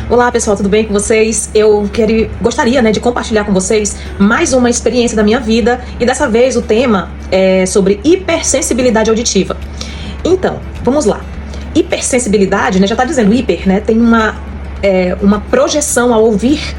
Olá pessoal, tudo bem com vocês? Eu gostaria de compartilhar com vocês mais uma experiência da minha vida e dessa vez o tema é sobre hipersensibilidade auditiva. Então, vamos lá. Hipersensibilidade, já está dizendo hiper, tem uma projeção ao ouvir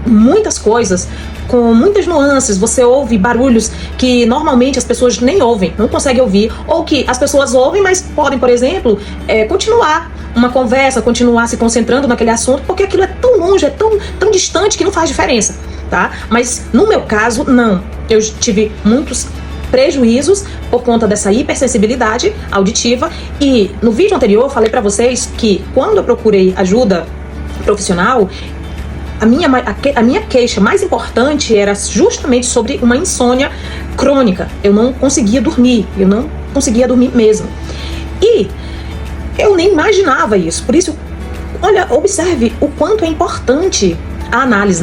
muitas coisas com muitas nuances. Você ouve barulhos que normalmente as pessoas nem ouvem, não conseguem ouvir, ou que as pessoas ouvem, mas podem, por exemplo, continuar uma conversa, continuar se concentrando naquele assunto, porque aquilo é tão longe, é tão distante que não faz diferença, tá? Mas no meu caso, não. Eu tive muitos prejuízos por conta dessa hipersensibilidade auditiva, e no vídeo anterior eu falei pra vocês que quando eu procurei ajuda profissional, a minha queixa mais importante era justamente sobre uma insônia crônica. Eu não conseguia dormir, mesmo. E eu nem imaginava isso. Por isso, olha, observe o quanto é importante a análise,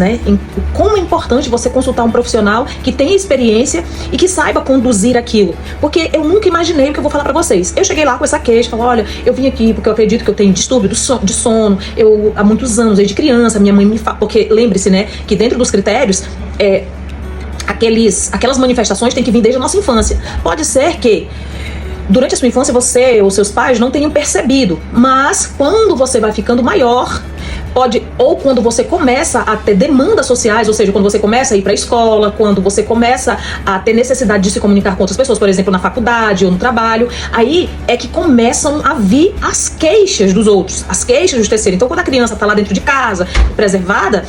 como é importante você consultar um profissional que tenha experiência e que saiba conduzir aquilo. Porque eu nunca imaginei o que eu vou falar pra vocês. Eu cheguei lá com essa queixa, falei, olha, eu vim aqui porque eu acredito que eu tenho distúrbio de sono. Eu, há muitos anos, desde criança, minha mãe me fala, porque lembre-se, que dentro dos critérios, aquelas manifestações têm que vir desde a nossa infância. Pode ser que durante a sua infância você ou seus pais não tenham percebido, mas quando você vai ficando maior, ou quando você começa a ter demandas sociais, ou seja, quando você começa a ir para a escola, quando você começa a ter necessidade de se comunicar com outras pessoas, por exemplo, na faculdade ou no trabalho, aí é que começam a vir as queixas dos outros, as queixas dos terceiros. Então, quando a criança está lá dentro de casa, preservada,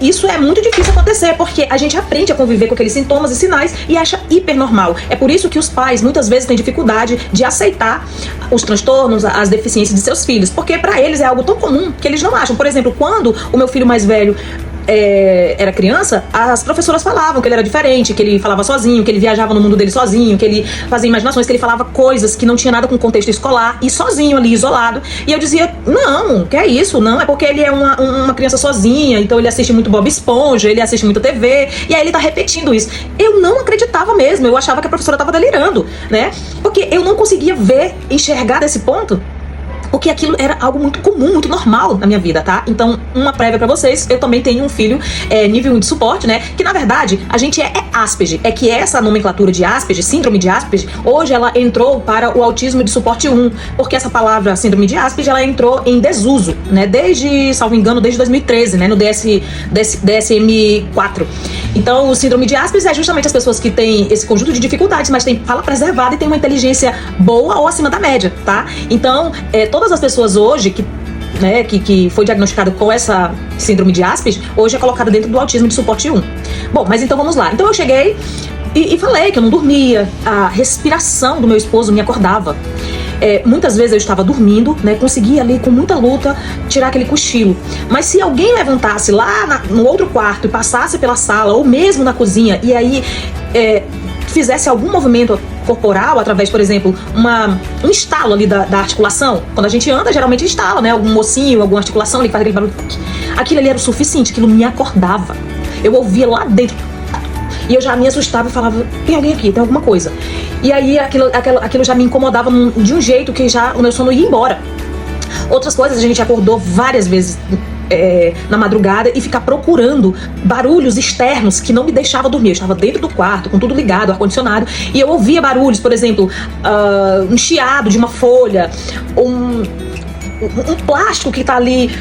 isso é muito difícil acontecer, porque a gente aprende a conviver com aqueles sintomas e sinais e acha hiper normal. É por isso que os pais muitas vezes têm dificuldade de aceitar os transtornos, as deficiências de seus filhos, porque para eles é algo tão comum que eles não acham. Por exemplo, quando o meu filho mais velho era criança, as professoras falavam que ele era diferente, que ele falava sozinho, que ele viajava no mundo dele sozinho, que ele fazia imaginações, que ele falava coisas que não tinha nada com contexto escolar e sozinho ali, isolado. E eu dizia, não, que é isso? Não, é porque ele é uma criança sozinha, então ele assiste muito Bob Esponja, ele assiste muito TV, e aí ele tá repetindo isso. Eu não acreditava mesmo, eu achava que a professora tava delirando, porque eu não conseguia enxergar desse ponto, porque aquilo era algo muito comum, muito normal na minha vida, tá? Então, uma prévia pra vocês, eu também tenho um filho nível 1 de suporte, que na verdade, a gente é Asperger. É que essa nomenclatura de Asperger, síndrome de Asperger, hoje ela entrou para o autismo de suporte 1, porque essa palavra síndrome de Asperger, ela entrou em desuso, desde, salvo engano, desde 2013, no DSM-4. Então, o síndrome de Asperger é justamente as pessoas que têm esse conjunto de dificuldades, mas têm fala preservada e têm uma inteligência boa ou acima da média, tá? Então, todas as pessoas hoje que foi diagnosticado com essa síndrome de Asperger, hoje é colocada dentro do autismo de suporte 1. Bom, mas então vamos lá. Então eu cheguei e falei que eu não dormia, a respiração do meu esposo me acordava. Muitas vezes eu estava dormindo, conseguia ali com muita luta tirar aquele cochilo. Mas se alguém levantasse lá no outro quarto e passasse pela sala, ou mesmo na cozinha, e aí fizesse algum movimento corporal, através, por exemplo, um estalo ali da articulação. Quando a gente anda, geralmente instala, algum ossinho, alguma articulação ali que faz aquele barulho. Aquilo ali era o suficiente, aquilo me acordava. Eu ouvia lá dentro. E eu já me assustava e falava, tem alguém aqui, tem alguma coisa. E aí aquilo já me incomodava de um jeito que já o meu sono ia embora. Outras coisas, a gente acordou várias vezes na madrugada e ficar procurando barulhos externos que não me deixava dormir. Eu estava dentro do quarto, com tudo ligado, ar-condicionado, e eu ouvia barulhos, por exemplo, um chiado de uma folha, um plástico que está ali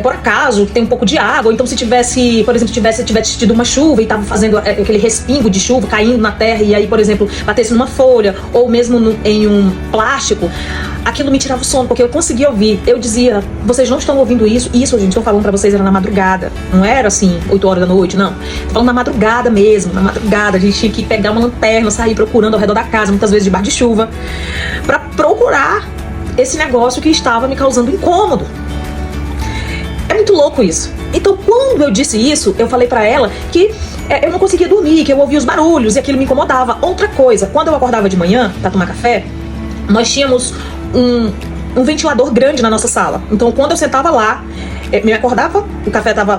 por acaso, tem um pouco de água. Então se tivesse, por exemplo, tivesse tido uma chuva e tava fazendo aquele respingo de chuva caindo na terra, e aí, por exemplo, batesse numa folha, ou mesmo em um plástico, aquilo me tirava o sono, porque eu conseguia ouvir. Eu dizia, vocês não estão ouvindo isso? Isso, gente, estou falando pra vocês, era na madrugada. Não era assim, 8 horas da noite, não. Tô falando na madrugada mesmo, na madrugada. A gente tinha que pegar uma lanterna, sair procurando ao redor da casa, muitas vezes debaixo de chuva, pra procurar esse negócio que estava me causando incômodo. É muito louco isso. Então, quando eu disse isso, eu falei pra ela que eu não conseguia dormir, que eu ouvia os barulhos e aquilo me incomodava. Outra coisa, quando eu acordava de manhã pra tomar café, nós tínhamos um ventilador grande na nossa sala. Então, quando eu sentava lá, me acordava,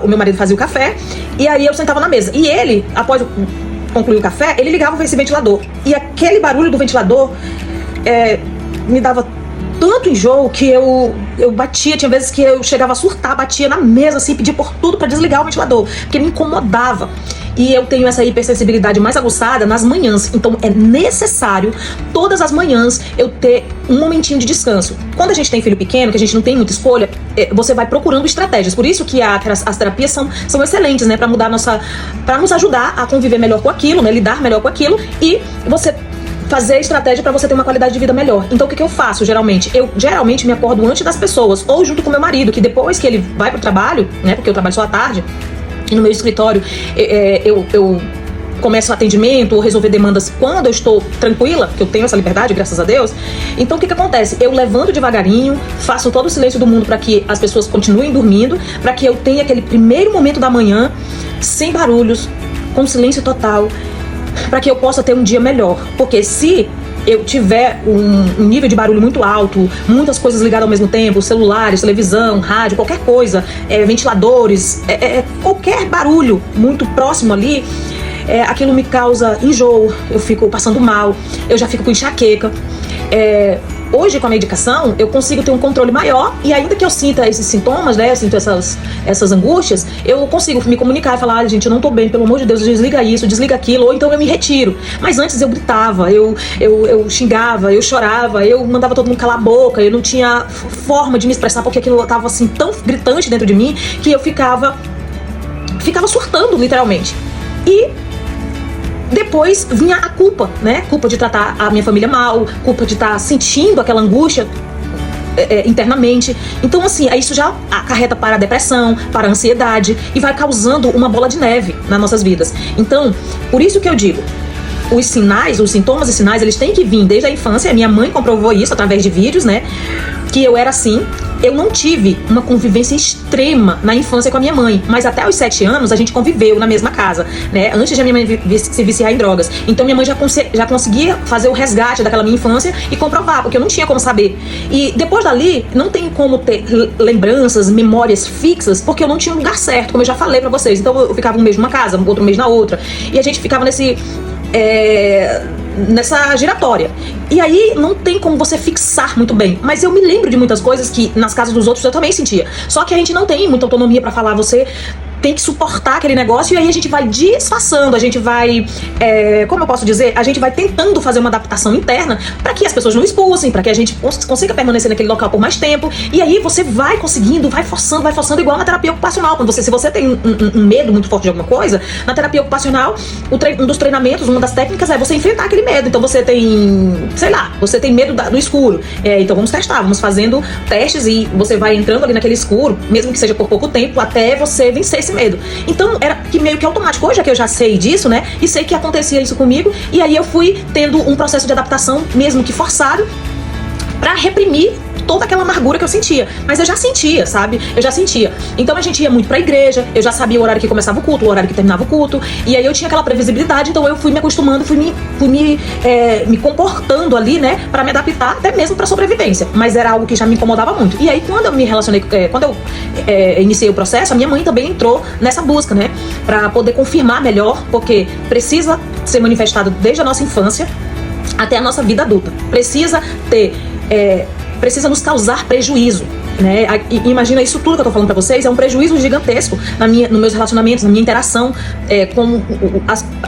o meu marido fazia o café, e aí eu sentava na mesa. E ele, após concluir o café, ele ligava esse ventilador. E aquele barulho do ventilador me dava tanto enjoo que eu batia, tinha vezes que eu chegava a surtar, batia na mesa, assim, pedia por tudo pra desligar o ventilador, porque me incomodava. E eu tenho essa hipersensibilidade mais aguçada nas manhãs, então é necessário todas as manhãs eu ter um momentinho de descanso. Quando a gente tem filho pequeno, que a gente não tem muita escolha, você vai procurando estratégias. Por isso que as terapias são excelentes, né, para mudar para nos ajudar a conviver melhor com aquilo, né, lidar melhor com aquilo e você fazer estratégia para você ter uma qualidade de vida melhor. Então o que eu faço geralmente? Eu geralmente me acordo antes das pessoas, ou junto com meu marido, que depois que ele vai pro trabalho, né, porque eu trabalho só à tarde, e no meu escritório eu começo o atendimento ou resolver demandas quando eu estou tranquila, que eu tenho essa liberdade, graças a Deus. Então o que acontece? Eu levanto devagarinho, faço todo o silêncio do mundo para que as pessoas continuem dormindo, para que eu tenha aquele primeiro momento da manhã sem barulhos, com silêncio total, para que eu possa ter um dia melhor. Porque se eu tiver um nível de barulho muito alto, muitas coisas ligadas ao mesmo tempo, celulares, televisão, rádio, qualquer coisa, ventiladores, qualquer barulho muito próximo ali, aquilo me causa enjoo, eu fico passando mal, eu já fico com enxaqueca. Hoje, com a medicação, eu consigo ter um controle maior e ainda que eu sinta esses sintomas, né, eu sinto essas angústias, eu consigo me comunicar e falar, gente, eu não tô bem, pelo amor de Deus, desliga isso, desliga aquilo, ou então eu me retiro. Mas antes eu gritava, eu xingava, eu chorava, eu mandava todo mundo calar a boca, eu não tinha forma de me expressar porque aquilo tava assim tão gritante dentro de mim que eu ficava surtando, literalmente. E depois vinha a culpa, né? Culpa de tratar a minha família mal, culpa de estar sentindo aquela angústia internamente. Então, assim, isso já acarreta para a depressão, para a ansiedade e vai causando uma bola de neve nas nossas vidas. Então, por isso que eu digo, os sintomas e sinais, eles têm que vir desde a infância. A minha mãe comprovou isso através de vídeos, né? Que eu era assim. Eu não tive uma convivência extrema na infância com a minha mãe, mas até os 7 anos a gente conviveu na mesma casa, né? Antes de a minha mãe se viciar em drogas. Então minha mãe já conseguia fazer o resgate daquela minha infância e comprovar, porque eu não tinha como saber. E depois dali, não tem como ter lembranças, memórias fixas, porque eu não tinha um lugar certo, como eu já falei pra vocês. Então eu ficava um mês numa casa, outro mês na outra. E a gente ficava nessa giratória. E aí não tem como você fixar muito bem. Mas eu me lembro de muitas coisas que nas casas dos outros eu também sentia. Só que a gente não tem muita autonomia pra falar, você tem que suportar aquele negócio e aí a gente vai disfarçando, a gente vai, como eu posso dizer, a gente vai tentando fazer uma adaptação interna para que as pessoas não expulsem, para que a gente consiga permanecer naquele local por mais tempo. E aí você vai conseguindo, vai forçando igual na terapia ocupacional. Se você tem um medo muito forte de alguma coisa, na terapia ocupacional, um dos treinamentos, uma das técnicas é você enfrentar aquele medo. Então você tem, sei lá, você tem medo do escuro. Então vamos testar, vamos fazendo testes e você vai entrando ali naquele escuro, mesmo que seja por pouco tempo, até você vencer esse medo. Então era que meio que automático. Hoje é que eu já sei disso, né? E sei que acontecia isso comigo. E aí eu fui tendo um processo de adaptação, mesmo que forçado, pra reprimir toda aquela amargura que eu sentia. Mas eu já sentia, sabe? Eu já sentia. Então a gente ia muito pra igreja, eu já sabia o horário que começava o culto, o horário que terminava o culto, e aí eu tinha aquela previsibilidade, então eu fui me acostumando, fui me comportando ali, né, pra me adaptar até mesmo pra sobrevivência. Mas era algo que já me incomodava muito. E aí quando eu me relacionei, quando eu iniciei o processo, a minha mãe também entrou nessa busca, né, pra poder confirmar melhor, porque precisa ser manifestado desde a nossa infância até a nossa vida adulta. Precisa nos causar prejuízo, né? Imagina, isso tudo que eu tô falando pra vocês é um prejuízo gigantesco nos meus relacionamentos, na minha interação com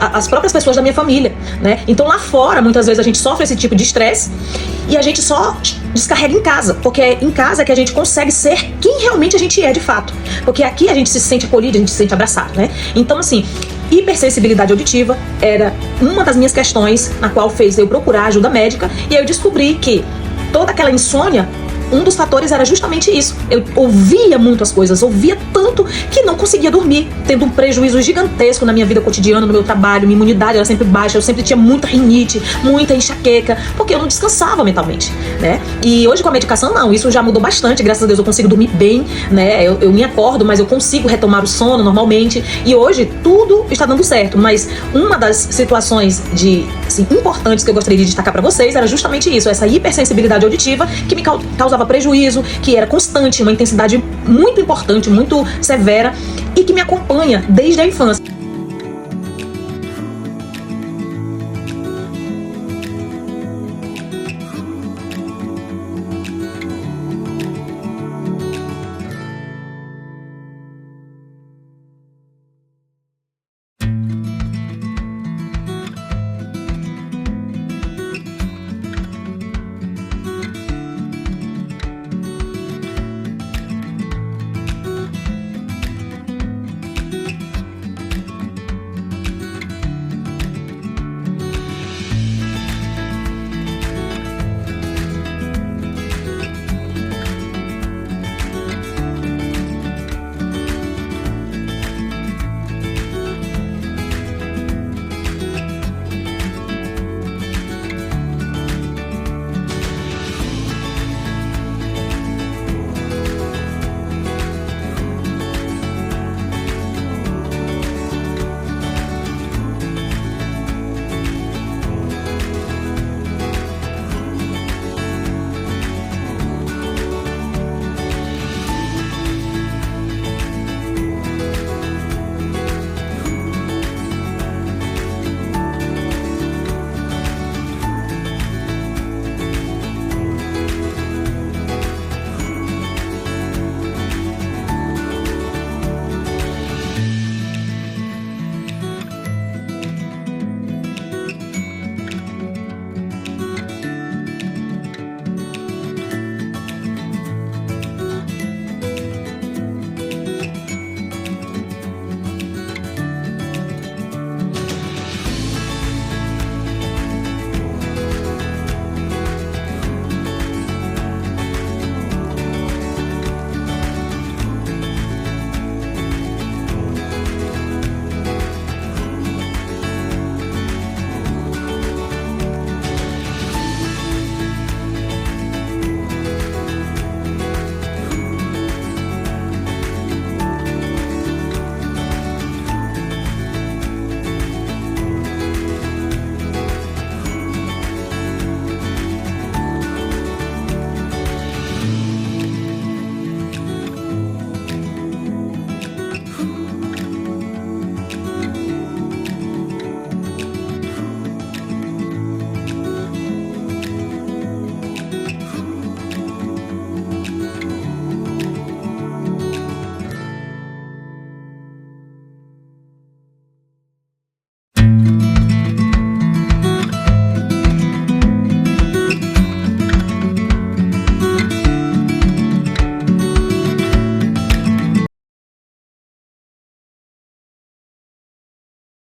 as próprias pessoas da minha família, né? Então lá fora, muitas vezes a gente sofre esse tipo de estresse e a gente só descarrega em casa, porque é em casa que a gente consegue ser quem realmente a gente é de fato, porque aqui a gente se sente acolhido, a gente se sente abraçado, né? Então, assim, hipersensibilidade auditiva era uma das minhas questões na qual fez eu procurar ajuda médica, e aí eu descobri que toda aquela insônia, um dos fatores era justamente isso. Eu ouvia muitas coisas, ouvia tanto que não conseguia dormir, tendo um prejuízo gigantesco na minha vida cotidiana, no meu trabalho. Minha imunidade era sempre baixa, eu sempre tinha muita rinite, muita enxaqueca, porque eu não descansava mentalmente, né? E hoje com a medicação não, isso já mudou bastante, graças a Deus eu consigo dormir bem, né? Eu me acordo, mas eu consigo retomar o sono normalmente, e hoje tudo está dando certo. Mas uma das situações importantes que eu gostaria de destacar para vocês era justamente isso, essa hipersensibilidade auditiva que me causava prejuízo, que era constante, uma intensidade muito importante, muito severa e que me acompanha desde a infância.